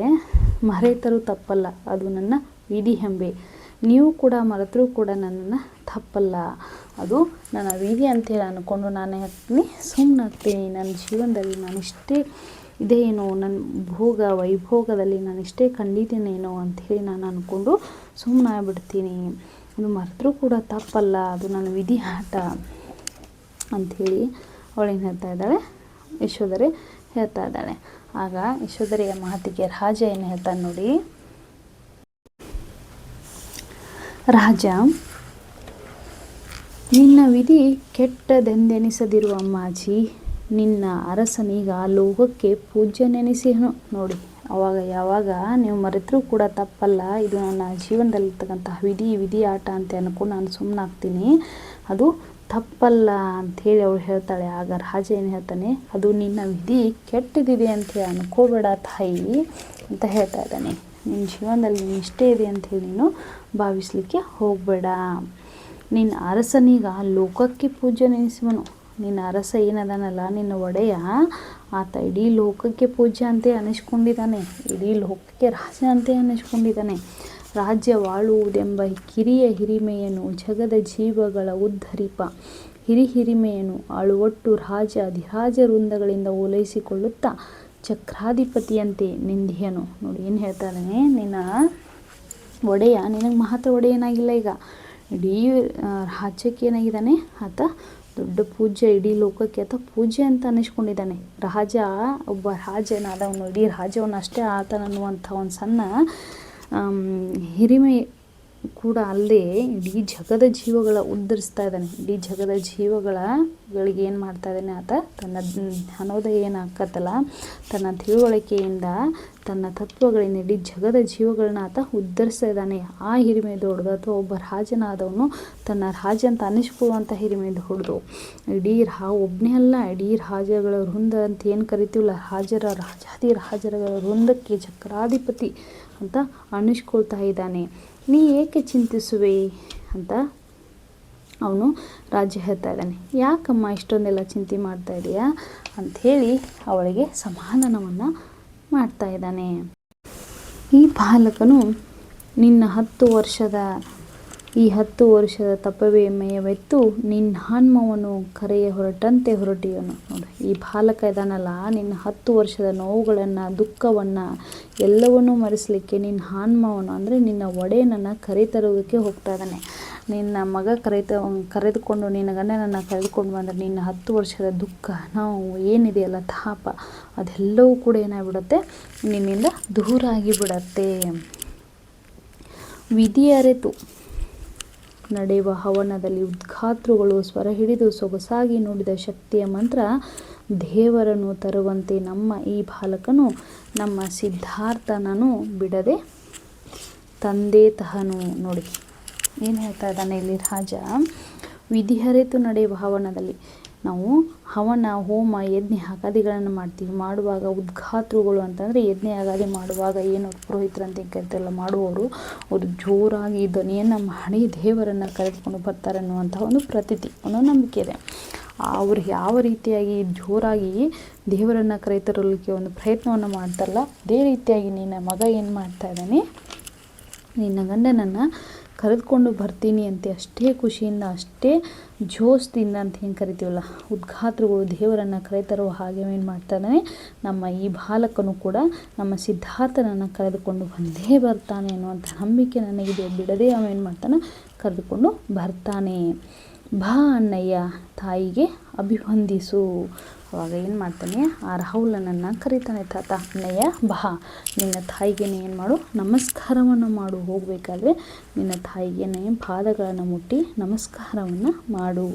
Speaker 1: ಮರೆತರೂ ತಪ್ಪಲ್ಲ, ಅದು ನನ್ನ ವಿಧಿ ಹೆಂಬೆ, ನೀವು ಕೂಡ ಮರೆತರೂ ಕೂಡ ನನ್ನನ್ನು ತಪ್ಪಲ್ಲ, ಅದು ನನ್ನ ವಿಧಿ ಅಂತೇಳಿ ಅಂದ್ಕೊಂಡು ನಾನು ಹೇಳ್ತೀನಿ, ಸುಮ್ಮನಾಗ್ತೀನಿ. ನನ್ನ ಜೀವನದಲ್ಲಿ ನಾನು ಇಷ್ಟೇ ಇದೇನೋ, ನನ್ನ ಭೋಗ ವೈಭೋಗದಲ್ಲಿ ನಾನು ಇಷ್ಟೇ ಕಂಡಿದ್ದೇನೇನೋ ಅಂಥೇಳಿ ನಾನು ಅಂದ್ಕೊಂಡು ಸುಮ್ಮನಾಗ್ಬಿಡ್ತೀನಿ, ಅದು ಮರೆತರೂ ಕೂಡ ತಪ್ಪಲ್ಲ, ಅದು ನನ್ನ ವಿಧಿ ಆಟ ಅಂಥೇಳಿ ಅವಳೇನು ಹೇಳ್ತಾ ಇದ್ದಾಳೆ, ಯಶೋಧರೆ ಹೇಳ್ತಾ ಇದ್ದಾಳೆ. ಆಗ ಯಶೋಧರೆಯ ಮಾತಿಗೆ ರಾಜ ಏನು ಹೇಳ್ತಾನೆ ನೋಡಿ, ರಾಜ, ನಿನ್ನ ವಿಧಿ ಕೆಟ್ಟದೆಂದೆನಿಸದಿರುವ ಅಮ್ಮಾಜಿ, ನಿನ್ನ ಅರಸನೀಗ ಲೋಕಕ್ಕೆ ಪೂಜ್ಯನೆನಿಸಿಹನು. ನೋಡಿ ಅವಾಗ ಯಾವಾಗ ನೀವು ಮರೆತರೂ ಕೂಡ ತಪ್ಪಲ್ಲ, ಇದು ನನ್ನ ಜೀವನದಲ್ಲಿರ್ತಕ್ಕಂತಹ ವಿಧಿ ಆಟ ಅಂತ ಅಂದ್ಕೊಂಡು ನಾನು ಸುಮ್ಮನಾಗ್ತೀನಿ, ಅದು ತಪ್ಪಲ್ಲ ಅಂಥೇಳಿ ಅವಳು ಹೇಳ್ತಾಳೆ. ಆಗ ರಾಜ ಏನು ಹೇಳ್ತಾನೆ, ಅದು ನಿನ್ನ ವಿಧಿ ಕೆಟ್ಟದಿದೆ ಅಂಥೇಳಿ ಅನ್ಕೋಬೇಡ ತಾಯಿ ಅಂತ ಹೇಳ್ತಾ ಇದ್ದಾನೆ. ನಿನ್ನ ಜೀವನದಲ್ಲಿ ಇಷ್ಟೇ ಇದೆ ಅಂಥೇಳಿ ನೀನು ಭಾವಿಸಲಿಕ್ಕೆ ಹೋಗಬೇಡ. ನಿನ್ನ ಅರಸನೀಗ ಲೋಕಕ್ಕೆ ಪೂಜ್ಯನೆನಿಸುವನು. ನಿನ್ನ ಅರಸ ಏನದಾನಲ್ಲ, ನಿನ್ನ ಒಡೆಯ, ಆತ ಇಡೀ ಲೋಕಕ್ಕೆ ಪೂಜ್ಯ ಅಂತೇ ಅನ್ನಿಸ್ಕೊಂಡಿದ್ದಾನೆ, ಇಡೀ ಲೋಕಕ್ಕೆ ರಾಜ ಅಂತೇ ಅನ್ನಿಸ್ಕೊಂಡಿದ್ದಾನೆ. ರಾಜ್ಯವಾಳುವುದೆಂಬ ಕಿರಿಯ ಹಿರಿಮೆಯನ್ನು ಜಗದ ಜೀವಗಳ ಉದ್ಧರಿಪ ಹಿರಿಮೆಯನ್ನು ಆಳುವಟ್ಟು ರಾಜ ಅಧಿರಾಜ ವೃಂದಗಳಿಂದ ಓಲೈಸಿಕೊಳ್ಳುತ್ತಾ ಚಕ್ರಾಧಿಪತಿಯಂತೆ ನಿಂದಿಯನು. ನೋಡಿ ಏನು ಹೇಳ್ತಾನೆ, ನಿನ್ನ ಒಡೆಯ ನಿನಗೆ ಮಾತ್ರ ಒಡೆಯನಾಗಿಲ್ಲ, ಈಗ ಇಡೀ ರಾಜ್ಯಕ್ಕೆ ಏನಾಗಿದ್ದಾನೆ, ಆತ ದೊಡ್ಡ ಪೂಜ್ಯ, ಇಡೀ ಲೋಕಕ್ಕೆ ಆತ ಪೂಜ್ಯ ಅಂತ ಅನ್ನಿಸ್ಕೊಂಡಿದ್ದಾನೆ. ರಾಜ ಒಬ್ಬ ರಾಜನಾದವನು ಇಡೀ ರಾಜ್ಯವನ್ನು ಅಷ್ಟೇ ಆತನನ್ನುವಂಥ ಒಂದು ಸಣ್ಣ ಹಿರಿಮೆ ಕೂಡ ಅಲ್ಲದೆ ಇಡೀ ಜಗದ ಜೀವಗಳ ಉದ್ಧರಿಸ್ತಾ ಇದ್ದಾನೆ. ಇಡೀ ಜಗದ ಜೀವಗಳಿಗೆ ಏನು ಮಾಡ್ತಾ ಇದ್ದಾನೆ ಆತ, ತನ್ನ ಜ್ಞಾನೋದಯ ಏನಾಗತ್ತಲ್ಲ, ತನ್ನ ತಿಳುವಳಿಕೆಯಿಂದ ತನ್ನ ತತ್ವಗಳಿಂದ ಇಡೀ ಜಗದ ಜೀವಗಳನ್ನ ಆತ ಉದ್ಧರಿಸ್ತಾ ಇದ್ದಾನೆ. ಆ ಹಿರಿಮೆ ದೊಡ್ಡದು. ಅಥವಾ ಒಬ್ಬ ರಾಜನಾದವನು ತನ್ನ ರಾಜ ಅಂತ ಅನ್ನಿಸ್ಕೊಳ್ಳುವಂಥ ಹಿರಿಮೆ ದೊಡ್ಡದು. ಇಡೀ ಒಬ್ಬನೇ ಅಲ್ಲ, ಇಡೀ ರಾಜಗಳ ವೃಂದ ಅಂತ ಏನು ಕರಿತೀವಲ್ಲ, ರಾಜಾದಿ ರಾಜರುಗಳ ವೃಂದಕ್ಕೆ ಚಕ್ರಾಧಿಪತಿ ಅಂತ ಅನ್ನಿಸ್ಕೊಳ್ತಾ ಇದ್ದಾನೆ. ನೀ ಏಕೆ ಚಿಂತಿಸುವೆ ಅಂತ ಅವನು ರಾಜ್ಯ ಹೇಳ್ತಾ ಇದ್ದಾನೆ. ಯಾಕಮ್ಮ ಇಷ್ಟೊಂದೆಲ್ಲ ಚಿಂತೆ ಮಾಡ್ತಾ ಇದೆಯಾ ಅಂಥೇಳಿ ಅವಳಿಗೆ ಸಮಾಧಾನವನ್ನು ಮಾಡ್ತಾ ಇದ್ದಾನೆ. ಈ ಬಾಲಕನು ನಿನ್ನ 10 ವರ್ಷದ ತಪವೇ ಮೇಯವೆತ್ತು ನಿನ್ನ ಆನ್ಮವನ್ನು ಕರೆಯ ಹೊರಟಂತೆ ಹೊರಟಿಯನು. ನೋಡಿ ಈ ಬಾಲಕ ಇದಾನಲ್ಲ, ನಿನ್ನ 10 ವರ್ಷದ ನೋವುಗಳನ್ನು, ದುಃಖವನ್ನು ಎಲ್ಲವನ್ನೂ ಮರೆಸಲಿಕ್ಕೆ ನಿನ್ನ ಆನ್ಮವನ್ನು ಅಂದರೆ ನಿನ್ನ ಒಡೆಯನನ್ನು ಕರೆತರುವುದಕ್ಕೆ ಹೋಗ್ತಾ ಇದ್ದಾನೆ. ನಿನ್ನ ಮಗ ಕರೆದುಕೊಂಡು ನಿನ್ನ ಗಂಡನನ್ನು ಕರೆದುಕೊಂಡು ಬಂದರೆ ನಿನ್ನ 10 ವರ್ಷದ ದುಃಖ, ನೋವು ಏನಿದೆಯಲ್ಲ, ತಾಪ, ಅದೆಲ್ಲವೂ ಕೂಡ ಏನಾಗ್ಬಿಡುತ್ತೆ, ನಿನ್ನಿಂದ ದೂರ ಆಗಿಬಿಡತ್ತೆ. ವಿಧಿ ಅರಿತು ನಡೆಯುವ ಹವನದಲ್ಲಿ ಉದ್ಘಾತೃಗಳು ಸ್ವರ ಹಿಡಿದು ಸೊಗಸಾಗಿ ನುಡಿದ ಶಕ್ತಿಯ ಮಂತ್ರ ದೇವರನ್ನು ತರುವಂತೆ ನಮ್ಮ ಈ ಬಾಲಕನು ನಮ್ಮ ಸಿದ್ಧಾರ್ಥನನ್ನು ಬಿಡದೆ ತಂದೆ ತಹನು. ನೋಡಿ ಏನು ಹೇಳ್ತಾ ಇದ್ದಾನೆ ಇಲ್ಲಿ ರಾಜ. ವಿಧಿಹರಿತು ನಡೆಯುವ ಹವನದಲ್ಲಿ ನಾವು ಹವನ ಹೋಮ ಯಜ್ಞ ಅಗಾದಿಗಳನ್ನು ಮಾಡ್ತೀವಿ. ಮಾಡುವಾಗ ಉದ್ಘಾತೃಗಳು ಅಂತಂದರೆ ಯಜ್ಞ ಅಗಾದಿ ಮಾಡುವಾಗ ಏನು ಪುರೋಹಿತರಂತ ಕರಿತೆಲ್ಲ ಮಾಡುವವರು ಅವರು ಜೋರಾಗಿ ಧ್ವನಿಯನ್ನು ಮಾಡಿ ದೇವರನ್ನು ಕರೆದುಕೊಂಡು ಬರ್ತಾರೆ ಅನ್ನುವಂಥ ಒಂದು ಪ್ರತೀತಿ, ಒಂದು ನಂಬಿಕೆ ಇದೆ. ಅವರು ಯಾವ ರೀತಿಯಾಗಿ ಜೋರಾಗಿ ದೇವರನ್ನು ಕರೆತರಲಿಕ್ಕೆ ಒಂದು ಪ್ರಯತ್ನವನ್ನು ಮಾಡ್ತಾರಲ್ಲ, ಅದೇ ರೀತಿಯಾಗಿ ನಿನ್ನ ಮಗ ಏನು ಮಾಡ್ತಾ ಇದ್ದಾನೆ, ನಿನ್ನ ಗಂಡನನ್ನು ಕರೆದುಕೊಂಡು ಬರ್ತೀನಿ ಅಂತ ಅಷ್ಟೇ ಖುಷಿಯಿಂದ ಅಷ್ಟೇ ಜೋಸ್ದಿಂದ ಅಂತ ಏನು ಕರಿತೀವಲ್ಲ, ಉದ್ಘಾತೃಗಳು ದೇವರನ್ನು ಕರೆತರುವ ಹಾಗೆ ಏನು ಮಾಡ್ತಾನೆ, ನಮ್ಮ ಈ ಬಾಲಕನು ಕೂಡ ನಮ್ಮ ಸಿದ್ಧಾರ್ಥನನ್ನು ಕರೆದುಕೊಂಡು ಬಂದೇ ಬರ್ತಾನೆ ಅನ್ನುವಂಥ ನಂಬಿಕೆ ನನಗಿದೆ. ಬಿಡದೆ ಅವ ಏನು ಮಾಡ್ತಾನೆ, ಕರೆದುಕೊಂಡು ಬರ್ತಾನೆ. ಬಾ ಅಣ್ಣಯ್ಯ, ತಾಯಿಗೆ ಅಭಿವಂದಿಸು. ಅವಾಗ ಏನು ಮಾಡ್ತಾನೆ, ಆ ರಾಹುಲನನ್ನು ಕರೀತಾನೆ. ತಾತ ಅಣ್ಣಯ್ಯ ಬಾ, ನಿನ್ನ ತಾಯಿಗೆ ಏನು ಮಾಡು, ನಮಸ್ಕಾರವನ್ನು ಮಾಡು. ಹೋಗಬೇಕಾದ್ರೆ ನಿನ್ನ ತಾಯಿಗೆ ಪಾದಗಳನ್ನು ಮುಟ್ಟಿ ನಮಸ್ಕಾರವನ್ನು ಮಾಡು.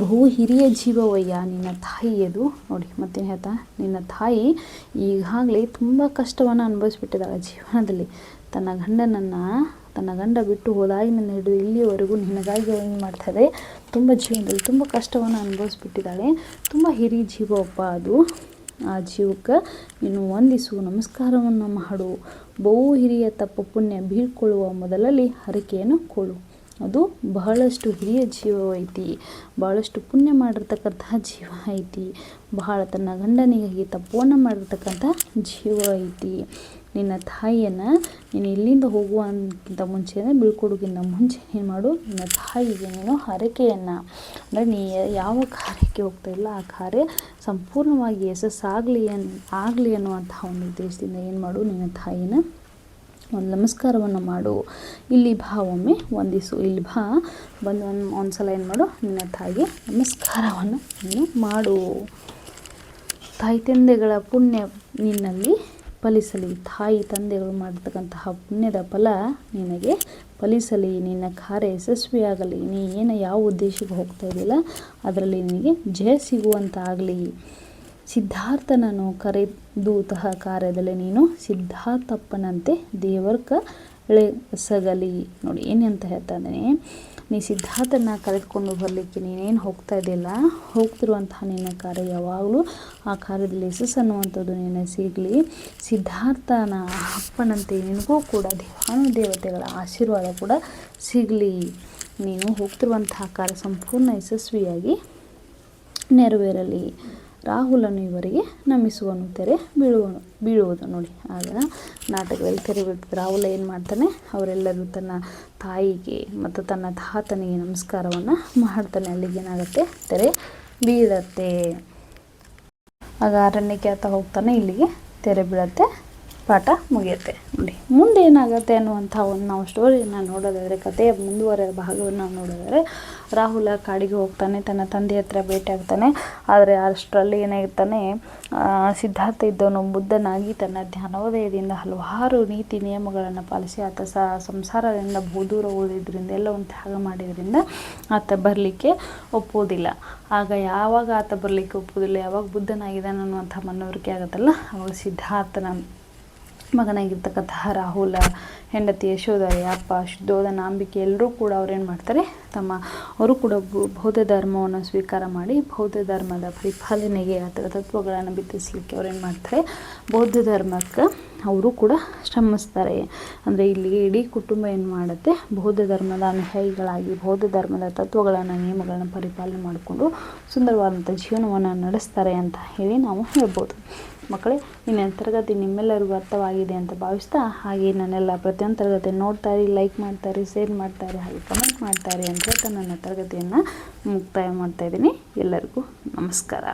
Speaker 1: ಬಹು ಹಿರಿಯ ಜೀವವಯ್ಯ ನಿನ್ನ ತಾಯಿಯದು. ನೋಡಿ ಮತ್ತೇನು ಹೇಳ್ತಾ, ನಿನ್ನ ತಾಯಿ ಈಗಾಗಲೇ ತುಂಬ ಕಷ್ಟವನ್ನು ಅನುಭವಿಸ್ಬಿಟ್ಟಿದ್ದಾಳೆ ಜೀವನದಲ್ಲಿ. ತನ್ನ ಗಂಡ ಬಿಟ್ಟು ಹೋದಾಗಿನಿಂದ ಹಿಡಿದು ಇಲ್ಲಿಯವರೆಗೂ ನಿನಗಾಗಿ ಏನು ಮಾಡ್ತಾಯಿದೆ, ತುಂಬ ಜೀವನದಲ್ಲಿ ತುಂಬ ಕಷ್ಟವನ್ನು ಅನುಭವಿಸ್ಬಿಟ್ಟಿದ್ದಾಳೆ. ತುಂಬ ಹಿರಿಯ ಜೀವಪ್ಪ ಅದು. ಆ ಜೀವಕ್ಕೆ ನೀನು ವಂದಿಸು, ನಮಸ್ಕಾರವನ್ನು ಮಾಡು. ಬಹು ಹಿರಿಯ ತಪ್ಪು ಪುಣ್ಯ ಬೀಳ್ಕೊಳ್ಳುವ ಮೊದಲಲ್ಲಿ ಹರಕೆಯನ್ನು ಕೊಡು. ಅದು ಬಹಳಷ್ಟು ಹಿರಿಯ ಜೀವ ಐತಿ, ಭಾಳಷ್ಟು ಪುಣ್ಯ ಮಾಡಿರ್ತಕ್ಕಂಥ ಜೀವ ಐತಿ, ಬಹಳ ತನ್ನ ಗಂಡನಿಗಾಗಿ ತಪ್ಪವನ್ನು ಮಾಡಿರ್ತಕ್ಕಂಥ ಜೀವ ಐತಿ. ನಿನ್ನ ತಾಯಿಯನ್ನು ನೀನು ಇಲ್ಲಿಂದ ಹೋಗುವಂಥ ಮುಂಚೆ, ಬೀಳ್ಕೊಡೋಕ್ಕಿಂತ ಮುಂಚೆ ಏನು ಮಾಡು, ನಿನ್ನ ತಾಯಿಗೆ ನೀನು ಹರಕೆಯನ್ನು, ಅಂದರೆ ನೀ ಯಾವ ಕಾರ್ಯಕ್ಕೆ ಹೋಗ್ತಾ ಇಲ್ಲ ಆ ಕಾರ್ಯ ಸಂಪೂರ್ಣವಾಗಿ ಯಶಸ್ಸಾಗಲಿ ಅನ್ನುವಂಥ ಒಂದು ಉದ್ದೇಶದಿಂದ ಏನು ಮಾಡು, ನಿನ್ನ ತಾಯಿನ ಒಂದು ನಮಸ್ಕಾರವನ್ನು ಮಾಡು. ಇಲ್ಲಿ ಬಾ, ಒಮ್ಮೆ ವಂದಿಸು. ಇಲ್ಲಿ ಬಾ, ಬಂದು ಒಂದು ಸಲ ಏನು ಮಾಡು, ನಿನ್ನ ತಾಯಿಗೆ ನಮಸ್ಕಾರವನ್ನು ನೀನು ಮಾಡು. ತಾಯಿ ತಂದೆಗಳ ಪುಣ್ಯ ನಿನ್ನಲ್ಲಿ ಫಲಿಸಲಿ. ತಾಯಿ ತಂದೆಗಳು ಮಾಡಿರ್ತಕ್ಕಂತಹ ಪುಣ್ಯದ ಫಲ ನಿನಗೆ ಫಲಿಸಲಿ. ನಿನ್ನ ಕಾರ್ಯ ಯಶಸ್ವಿಯಾಗಲಿ. ನೀ ಯಾವ ಉದ್ದೇಶಕ್ಕೆ ಹೋಗ್ತಾ ಇದೆಯಲ್ಲ ಅದರಲ್ಲಿ ನಿನಗೆ ಜಯ ಸಿಗುವಂತಾಗಲಿ. ಸಿದ್ಧಾರ್ಥನನ್ನು ಕರೆದೂತಹ ಕಾರ್ಯದಲ್ಲಿ ನೀನು ಸಿದ್ಧಾರ್ಥಪ್ಪನಂತೆ ದೇವರ್ಕ ಎಸಗಲಿ. ನೋಡಿ ಏನಂತ ಹೇಳ್ತಾ ಇದ್ದಾನೆ, ನೀ ಸಿದ್ಧಾರ್ಥನ ಕರೆದುಕೊಂಡು ಬರಲಿಕ್ಕೆ ನೀನೇನು ಹೋಗ್ತಾ ಇದೆಯಲ್ಲ, ಹೋಗ್ತಿರುವಂತಹ ನಿನ್ನ ಕಾರ್ಯ ಯಾವಾಗಲೂ ಆ ಕಾರ್ಯದಲ್ಲಿ ಯಶಸ್ಸು ಅನ್ನುವಂಥದ್ದು ನಿನ್ನ ಸಿಗಲಿ. ಸಿದ್ಧಾರ್ಥನ ಅಪ್ಪನಂತೆ ನಿನಗೂ ಕೂಡ ದೇವತೆಗಳ ಆಶೀರ್ವಾದ ಕೂಡ ಸಿಗಲಿ. ನೀನು ಹೋಗ್ತಿರುವಂತಹ ಕಾರ್ಯ ಸಂಪೂರ್ಣ ಯಶಸ್ವಿಯಾಗಿ ನೆರವೇರಲಿ. ರಾಹುಲನು ಇವರಿಗೆ ನಮಿಸುವನು, ತೆರೆ ಬೀಳುವುದು. ನೋಡಿ ಆಗ ನಾಟಕದಲ್ಲಿ ತೆರೆ ಬೀಳ್ತದೆ. ರಾಹುಲ ಏನು ಮಾಡ್ತಾನೆ, ಅವರೆಲ್ಲರೂ ತನ್ನ ತಾಯಿಗೆ ಮತ್ತು ತನ್ನ ತಾತನಿಗೆ ನಮಸ್ಕಾರವನ್ನು ಮಾಡ್ತಾನೆ. ಅಲ್ಲಿಗೆ ಏನಾಗುತ್ತೆ, ತೆರೆ ಬೀಳತ್ತೆ. ಆಗ ಅರಣ್ಯಕ್ಕೆ ಆತ ಹೋಗ್ತಾನೆ, ಇಲ್ಲಿಗೆ ತೆರೆ ಬೀಳತ್ತೆ, ಪಾಠ ಮುಗಿಯುತ್ತೆ. ನೋಡಿ ಮುಂದೆ ಏನಾಗುತ್ತೆ ಅನ್ನುವಂಥ ಒಂದು ನಾವು ಸ್ಟೋರಿಯನ್ನು ನೋಡೋದಾದರೆ, ಕಥೆಯ ಮುಂದುವರೆದ ಭಾಗವನ್ನು ನಾವು ನೋಡೋದಾದರೆ, ರಾಹುಲ ಕಾಡಿಗೆ ಹೋಗ್ತಾನೆ, ತನ್ನ ತಂದೆ ಹತ್ರ ಭೇಟಿ ಆಗ್ತಾನೆ. ಆದರೆ ಅಷ್ಟರಲ್ಲಿ ಏನಾಗಿರ್ತಾನೆ, ಸಿದ್ಧಾರ್ಥ ಇದ್ದವನು ಬುದ್ಧನಾಗಿ ತನ್ನ ಜ್ಞಾನೋದಯದಿಂದ ಹಲವಾರು ನೀತಿ ನಿಯಮಗಳನ್ನು ಪಾಲಿಸಿ ಆತ ಸಂಸಾರದಿಂದ ಬಹುದೂರ ಉಳಿದ್ರಿಂದ ಎಲ್ಲವನ್ನು ತ್ಯಾಗ ಮಾಡಿದ್ರಿಂದ ಆತ ಬರಲಿಕ್ಕೆ ಒಪ್ಪೋದಿಲ್ಲ. ಆಗ ಯಾವಾಗ ಆತ ಬರಲಿಕ್ಕೆ ಒಪ್ಪೋದಿಲ್ಲ, ಯಾವಾಗ ಬುದ್ಧನಾಗಿದ್ದಾನೆ ಅನ್ನುವಂಥ ಮನವರಿಕೆ ಆಗುತ್ತಲ್ಲ, ಅವಾಗ ಸಿದ್ಧಾರ್ಥನ ಮಗನಾಗಿರ್ತಕ್ಕಂತಹ ರಾಹುಲ, ಹೆಂಡತಿ ಯಶೋಧರೆ, ಅಪ್ಪ ಶುದ್ಧೋಧನ, ಅಂಬಿಕೆ ಎಲ್ಲರೂ ಕೂಡ ಅವ್ರೇನು ಮಾಡ್ತಾರೆ, ಅವರು ಕೂಡ ಬೌದ್ಧ ಧರ್ಮವನ್ನು ಸ್ವೀಕಾರ ಮಾಡಿ ಬೌದ್ಧ ಧರ್ಮದ ಪರಿಪಾಲನೆಗೆ ಅದರ ತತ್ವಗಳನ್ನು ಬಿತ್ತಿಸಲಿಕ್ಕೆ ಅವ್ರೇನು ಮಾಡ್ತಾರೆ, ಬೌದ್ಧ ಧರ್ಮಕ್ಕೆ ಅವರು ಕೂಡ ಶ್ರಮಿಸ್ತಾರೆ. ಅಂದರೆ ಇಲ್ಲಿ ಇಡೀ ಕುಟುಂಬ ಏನು ಮಾಡುತ್ತೆ, ಬೌದ್ಧ ಧರ್ಮದ ಅನುಯಾಯಿಗಳಾಗಿ ಬೌದ್ಧ ಧರ್ಮದ ತತ್ವಗಳನ್ನು ನಿಯಮಗಳನ್ನು ಪರಿಪಾಲನೆ ಮಾಡಿಕೊಂಡು ಸುಂದರವಾದಂಥ ಜೀವನವನ್ನು ನಡೆಸ್ತಾರೆ ಅಂತ ಹೇಳಿ ನಾವು ಹೇಳ್ಬೋದು. ಮಕ್ಕಳೇ, ಈ ತರಗತಿ ನಿಮ್ಮೆಲ್ಲರಿಗೂ ಅರ್ಥವಾಗಿದೆ ಅಂತ ಭಾವಿಸ್ತಾ, ಹಾಗೆ ನನ್ನೆಲ್ಲ ಪ್ರತಿಯೊಂದು ತರಗತಿ ನೋಡ್ತಾರೆ, ಲೈಕ್ ಮಾಡ್ತಾರೆ, ಶೇರ್ ಮಾಡ್ತಾರೆ, ಹಾಗೆ ಕಮೆಂಟ್ ಮಾಡ್ತಾರೆ ಅಂತ ಹೇಳ್ತಾ ನನ್ನ ತರಗತಿಯನ್ನು ಮುಕ್ತಾಯ ಮಾಡ್ತಾಯಿದ್ದೀನಿ. ಎಲ್ಲರಿಗೂ ನಮಸ್ಕಾರ.